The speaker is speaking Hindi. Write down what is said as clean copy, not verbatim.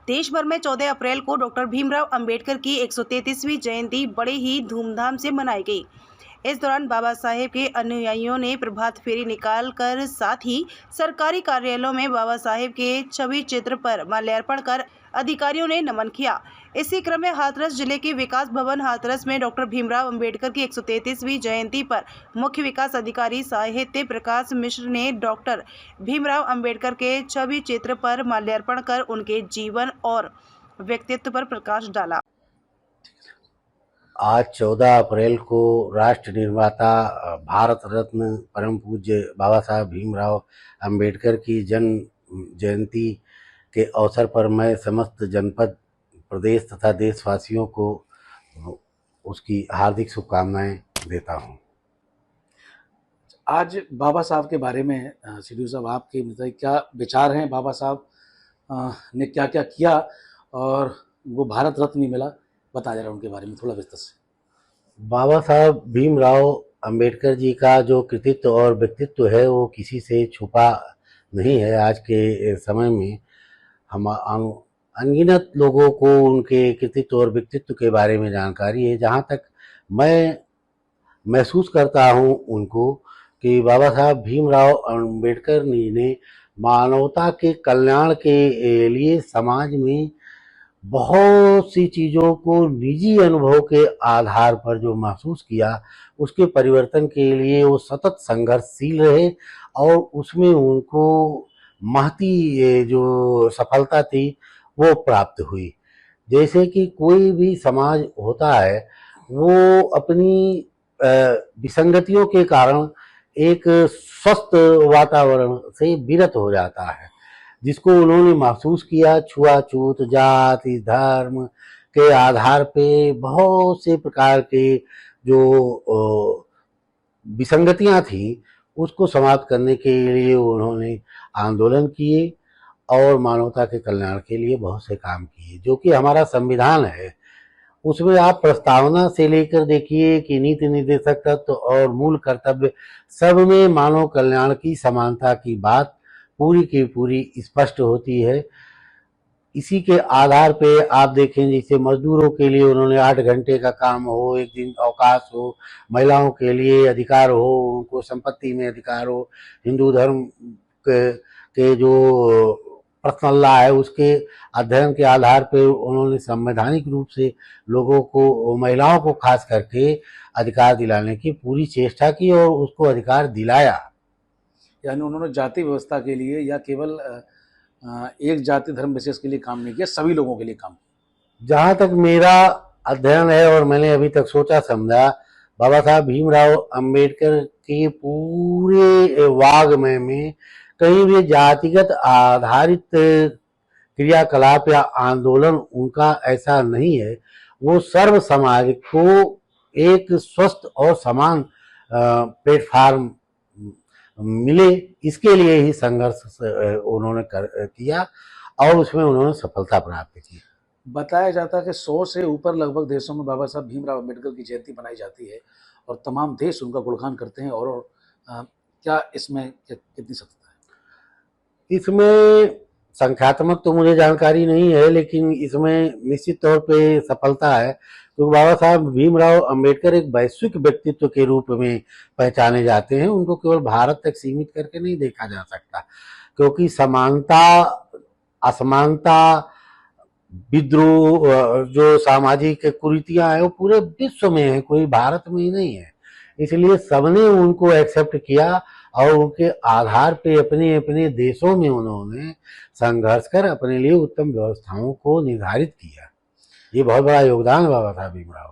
देश भर में 14 अप्रैल को डॉक्टर भीमराव अंबेडकर की 133वीं जयंती बड़े ही धूमधाम से मनाई गई। इस दौरान बाबा साहेब के अनुयायियों ने प्रभात फेरी निकालकर साथ ही सरकारी कार्यालयों में बाबा साहेब के छवि चित्र पर माल्यार्पण कर अधिकारियों ने नमन किया। इसी क्रम में हाथरस जिले के विकास भवन हाथरस में डॉक्टर भीमराव अंबेडकर की 133वीं जयंती पर मुख्य विकास अधिकारी साहित्य प्रकाश मिश्र ने डॉक्टर भीमराव अंबेडकर के छवि चित्र पर माल्यार्पण कर उनके जीवन और व्यक्तित्व पर प्रकाश डाला। आज 14 अप्रैल को राष्ट्र निर्माता भारत रत्न परम पूज्य बाबा साहब भीमराव अंबेडकर की जन्म जयंती के अवसर पर मैं समस्त जनपद प्रदेश तथा देशवासियों को उसकी हार्दिक शुभकामनाएं देता हूं। आज बाबा साहब के बारे में सीडीओ साहब आपके मतलब क्या विचार हैं? बाबा साहब ने क्या क्या किया और वो भारत रत्न भी मिला, बता जरा उनके बारे में थोड़ा विस्तार से। बाबा साहब भीमराव अंबेडकर जी का जो कृतित्व और व्यक्तित्व है वो किसी से छुपा नहीं है। आज के समय में हम अनगिनत लोगों को उनके कृतित्व और व्यक्तित्व के बारे में जानकारी है। जहाँ तक मैं महसूस करता हूँ उनको कि बाबा साहब भीमराव अंबेडकर जी ने मानवता के कल्याण के लिए समाज में बहुत सी चीज़ों को निजी अनुभव के आधार पर जो महसूस किया उसके परिवर्तन के लिए वो सतत संघर्षशील रहे और उसमें उनको महती जो सफलता थी वो प्राप्त हुई। जैसे कि कोई भी समाज होता है वो अपनी विसंगतियों के कारण एक स्वस्थ वातावरण से विरत हो जाता है, जिसको उन्होंने महसूस किया। छुआछूत, जाति, धर्म के आधार पे बहुत से प्रकार के जो विसंगतियां थी उसको समाप्त करने के लिए उन्होंने आंदोलन किए और मानवता के कल्याण के लिए बहुत से काम किए। जो कि हमारा संविधान है उसमें आप प्रस्तावना से लेकर देखिए कि नीति निर्देशक तत्व और मूल कर्तव्य सब में मानव कल्याण की समानता की बात पूरी की पूरी स्पष्ट होती है। इसी के आधार पे आप देखें जैसे मजदूरों के लिए उन्होंने 8 घंटे का काम हो, एक दिन अवकाश हो, महिलाओं के लिए अधिकार हो, उनको संपत्ति में अधिकार हो, हिंदू धर्म के जो पर्सनल लॉ है उसके अध्ययन के आधार पे उन्होंने संवैधानिक रूप से लोगों को, महिलाओं को खास करके अधिकार दिलाने की पूरी चेष्टा की और उसको अधिकार दिलाया। यानी उन्होंने जाति व्यवस्था के लिए या केवल एक जाति धर्म विशेष के लिए काम नहीं किया, सभी लोगों के लिए काम किया। जहाँ तक मेरा अध्ययन है और मैंने अभी तक सोचा समझा, बाबा साहब भीमराव अंबेडकर के पूरे वाग्मय में कहीं भी जातिगत आधारित क्रियाकलाप या आंदोलन उनका ऐसा नहीं है। वो सर्व समाज को एक स्वस्थ और समान प्लेटफार्म मिले इसके लिए ही संघर्ष उन्होंने किया और उसमें उन्होंने सफलता प्राप्त की। बताया जाता है कि 100 से ऊपर लगभग देशों में बाबा साहब भीमराव अंबेडकर की जयंती मनाई जाती है और तमाम देश उनका गुणगान करते हैं। और क्या इसमें कितनी सत्यता है? इसमें संख्यात्मक तो मुझे जानकारी नहीं है, लेकिन इसमें निश्चित तौर पे सफलता है। तो बाबा साहब भीमराव अंबेडकर एक वैश्विक व्यक्तित्व के रूप में पहचाने जाते हैं। उनको केवल भारत तक सीमित करके नहीं देखा जा सकता, क्योंकि समानता, असमानता, विद्रोह, जो सामाजिक कुरीतियां हैं वो पूरे विश्व में है, कोई भारत में ही नहीं है। इसलिए सबने उनको एक्सेप्ट किया और उनके आधार पे अपने अपने देशों में उन्होंने संघर्ष कर अपने लिए उत्तम व्यवस्थाओं को निर्धारित किया। ये बहुत बड़ा योगदान बाबा साहब भीमराव।